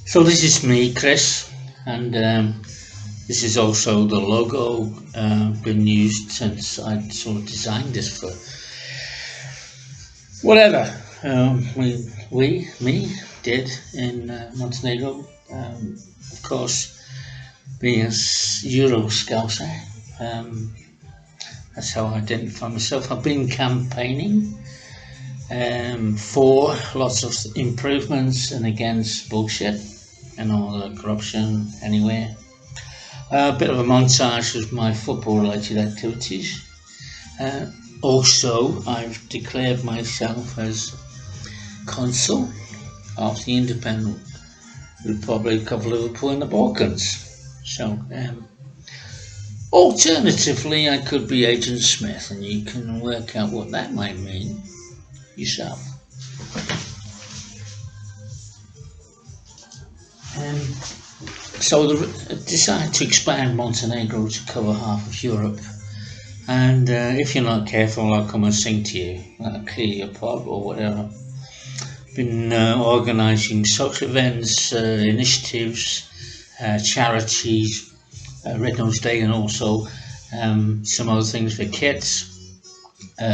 So this is me, Chris, and this is also the logo been used since I sort of designed this for whatever me did in Montenegro. Of course, being a Euro Scouser, that's how I identify myself. I've been campaigning for lots of improvements and against bullshit and all the corruption anywhere. A bit of a montage of my football related activities. Also, I've declared myself as consul of the independent Republic of Liverpool in the Balkans. So, alternatively, I could be Agent Smith, and you can work out what that might mean yourself. So I decided to expand Montenegro to cover half of Europe, and if you're not careful, I'll come and sing to you, clear your pub or whatever. Been organising social events, initiatives, charities, Red Nose Day, and also some other things for kids,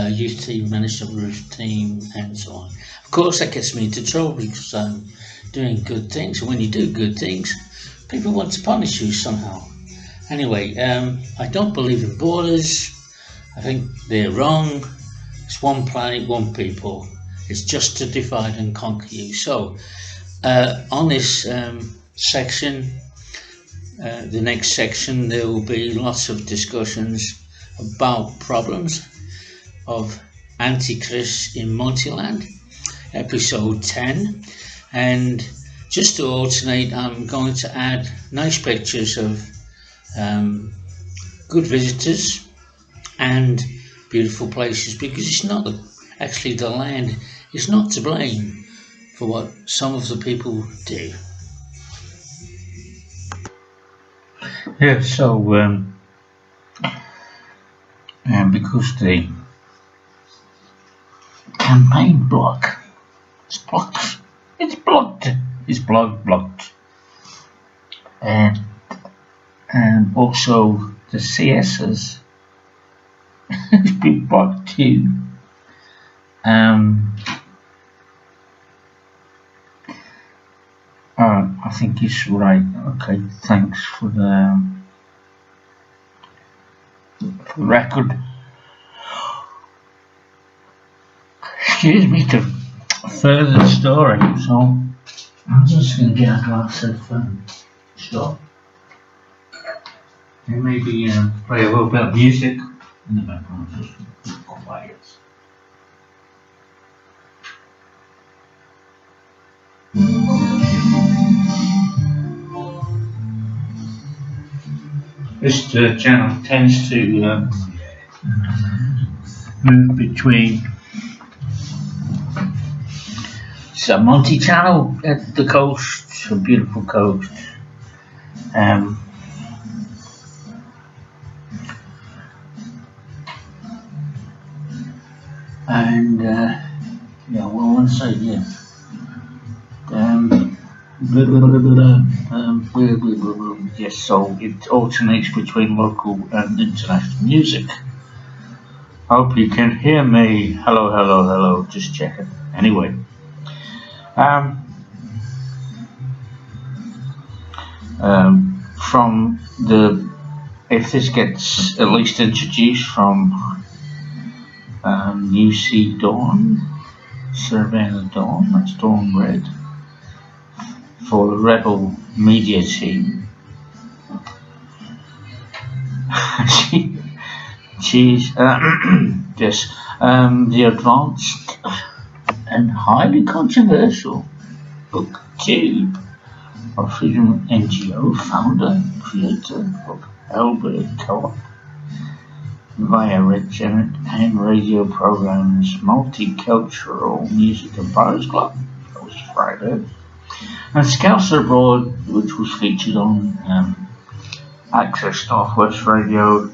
youth team, minister roof team, and so on. Of course, that gets me into trouble because I'm doing good things, and when you do good things, people want to punish you somehow. Anyway, I don't believe in borders. I think they're wrong. It's one planet, one people. It's just to divide and conquer you. So, on this section, the next section, there will be lots of discussions about problems of Antichrist in Monty-land, episode 10, and just to alternate, I'm going to add nice pictures of good visitors and beautiful places, because it's not actually the land is not to blame for what some of the people do. Yeah, so because the campaign block is blocked, it's blocked, and also the CSs has been blocked too. I think it's right. Okay, thanks for the record. Excuse me, to further the story. So I'm just going to get a glass of stuff and maybe play a little bit of music in the background, just be quiet. This channel tends to move between. It's a Monty channel at the coast, a beautiful coast. And yeah, well, one side, yeah. Yes, so it alternates between local and international music. Hope you can hear me. Hello, hello, hello. Just checking. Anyway, from the, if this gets at least introduced from UC Dawn, Savannah Dawn, that's Dawn Red, for the REbEl Media Team. She's just the advanced and highly controversial booktoo of Freedom NGO, founder and creator of REbEl Co-op, via Regenerate and radio programs, Multicultural Music and Bars Club, that was Friday, and Scouser Abroad, which was featured on Access Northwest Radio,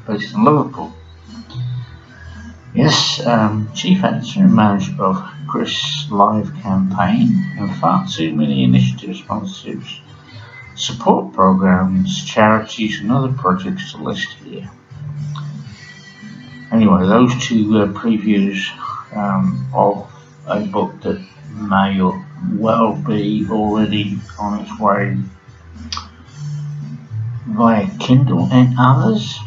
based in Liverpool. Yes, chief editor and manager of ChRiSlive campaign and far too many initiatives, sponsorships, support programs, charities and other projects to list here. Anyway, those two previews of a book that may well be already on its way via Kindle and others.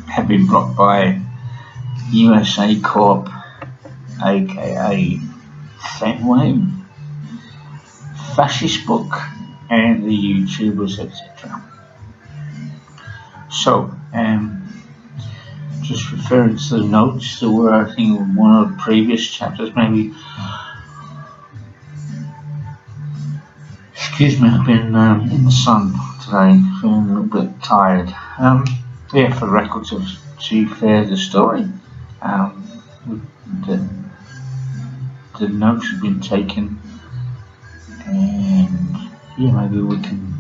Have been blocked by USAcorp, a.k.a. FECKING, fascist book, and the YouTubers, etc. So, just referring to the notes, there were, I think, one of the previous chapters, maybe. Excuse me, I've been in the sun today, feeling a little bit tired. Yeah, for the record, to share the story, the notes have been taken, and yeah, maybe we can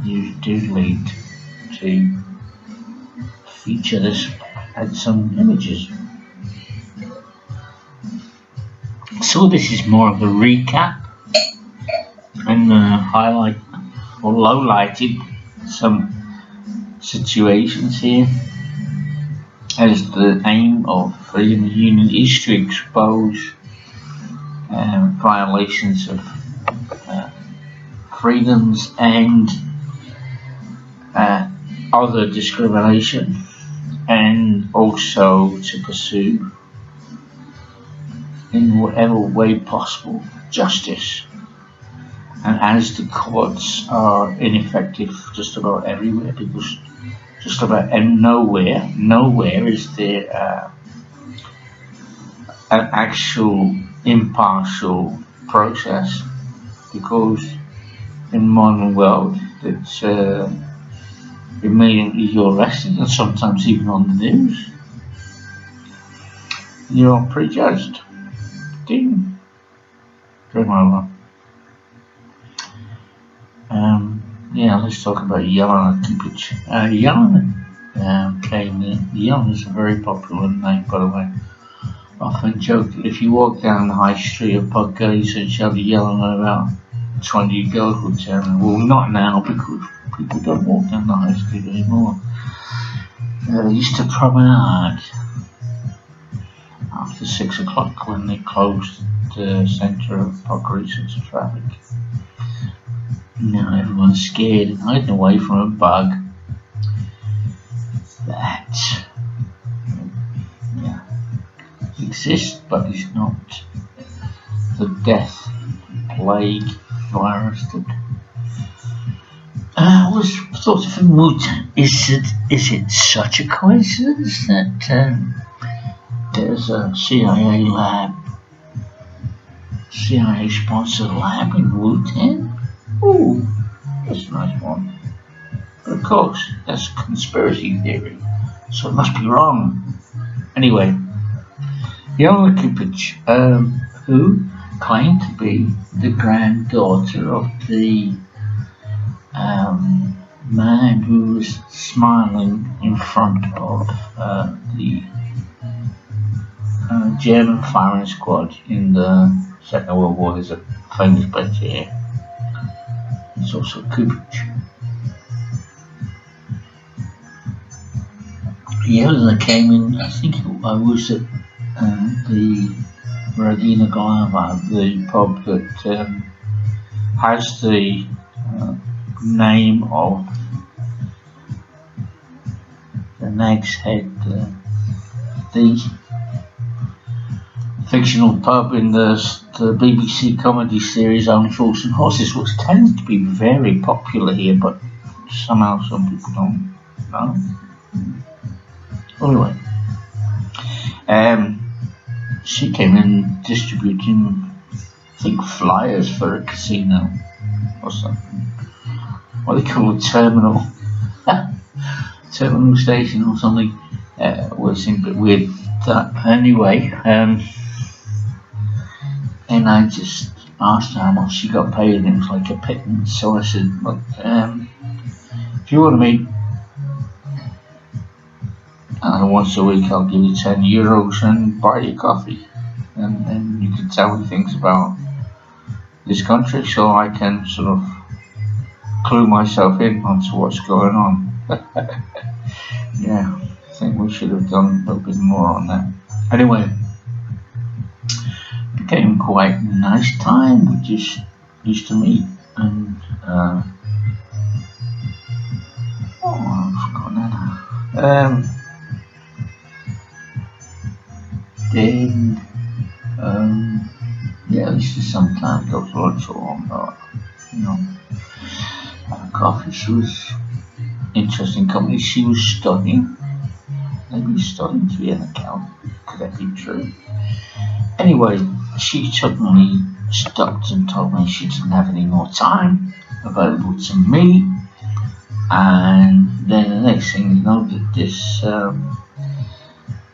use Doodly to feature this, add some images. So this is more of a recap and highlight or lowlighted some situations here, as the aim of freedom of union is to expose violations of freedoms and other discrimination, and also to pursue in whatever way possible justice. And as the courts are ineffective just about everywhere, because just about nowhere is there an actual impartial process, because in the modern world it's immediately you're arrested, and sometimes even on the news you're prejudged. Ding. Game over. Yeah, let's talk about Jelena Kipic. Jelena came in. Jelena is a very popular name, by the way. Often joke that if you walk down the high street of Podgorica and shout Jelena about 20 girls would tell me. Well, not now, because people don't walk down the high street anymore. They used to promenade after 6 o'clock when they closed the centre of Podgorica to traffic. Now everyone's scared and hiding away from a bug that exists, but is not the death plague virus that was thought of in Wuhan. Is it such a coincidence that there's a CIA sponsored lab in Wuhan? Ooh, that's a nice one. But of course, that's a conspiracy theory, so it must be wrong. Anyway, Jelena Kipic, who claimed to be the granddaughter of the man who was smiling in front of the German firing squad in the Second World War. There's a famous picture here. It's also Kipic. Jelena came in, I think I was at the Regina Glava, the pub that has the name of the Nag's Head, the fictional pub in the BBC comedy series Only Fools and Horses, which tends to be very popular here, but somehow some people don't know. Anyway, she came in distributing, I think, flyers for a casino or something. What they call a terminal, terminal station or something. Was a bit weird. That anyway. And I just asked her how much she got paid, and it was like a pittance. So I said, look, if you want to meet and once a week I'll give you €10 and buy you coffee, and then you can tell me things about this country so I can sort of clue myself in onto what's going on. Yeah, I think we should have done a little bit more on that. Anyway, it became quite a nice time. We just used to meet, and oh, I've forgotten that. Then yeah, at least sometimes go for lunch or you know, have a coffee. She was interesting company. She was studying, maybe studying to be an accountant. Could that be true? Anyway, she suddenly stopped and told me she didn't have any more time available to me. And then the next thing you know, that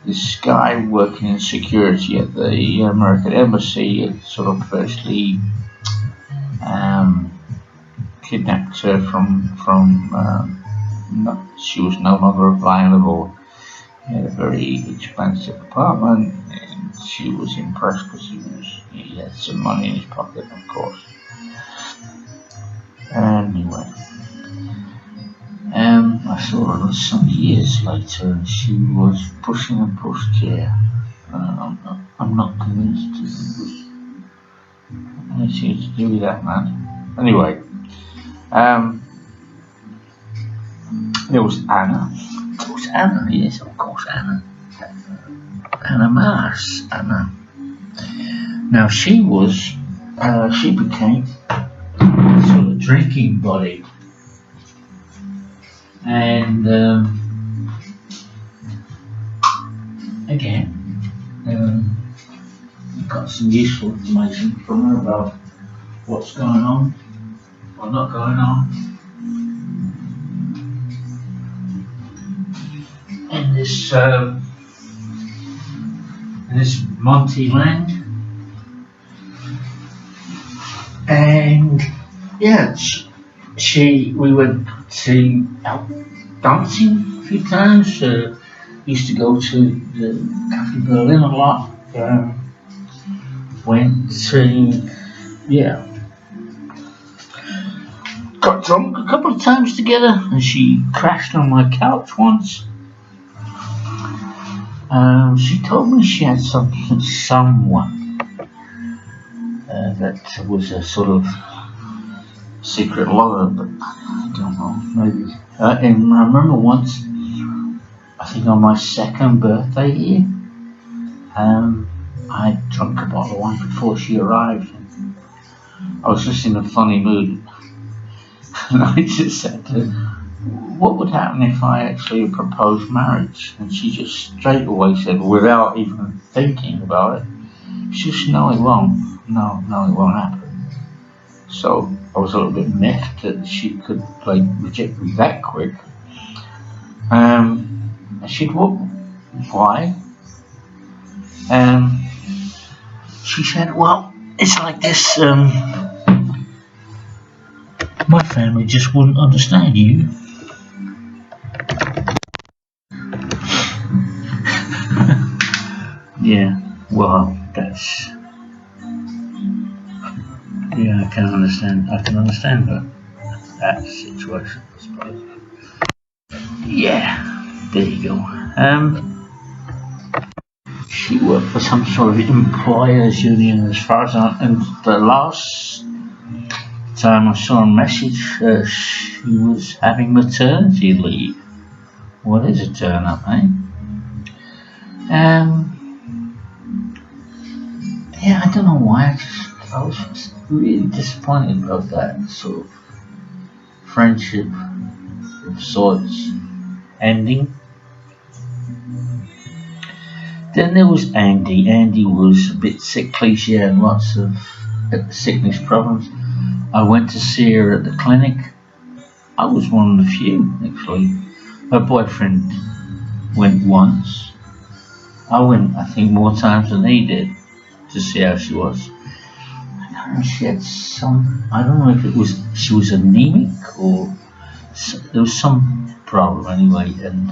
this guy working in security at the American embassy had sort of firstly kidnapped her from she was no longer available. He had a very expensive apartment, and she was impressed because he had some money in his pocket, of course. Anyway, I saw her some years later, and she was pushing a pushchair. I'm not convinced it was anything to do with that, man. Anyway, there was Anna. There was Anna, yes, of course, Anna. Anna Mars, Anna. Now she became sort of drinking buddy. And again, got some useful information from her about what's going on or not going on in this Monty-land. And yeah, we went to out dancing a few times. Used to go to the Cafe Berlin a lot. Went to, yeah, got drunk a couple of times together, and she crashed on my couch once. She told me she had someone that was a sort of secret lover, but I don't know, maybe. And I remember once, I think on my second birthday here, I drank a bottle of wine before she arrived. I was just in a funny mood, and I just said to her, what would happen if I actually proposed marriage? And she just straight away said, without even thinking about it, she just, no, it won't. No, it won't happen. So I was a little bit miffed that she could like reject me that quick. And she said, well, why? She said, well, it's like this, my family just wouldn't understand you. Yeah, well, that's, yeah, I can understand that situation, I suppose. Yeah, there you go. She worked for some sort of employers union, as far as and the last time I saw a message, she was having maternity leave. What is a turn up, eh? Yeah, I don't know why, I was just really disappointed about that sort of friendship of sorts ending. Then there was Andy. Andy was a bit sickly. She had lots of sickness problems. I went to see her at the clinic. I was one of the few, actually. Her boyfriend went once. I went, I think, more times than he did to see how she was. She had some, I don't know if it was, she was anemic or there was some problem anyway, and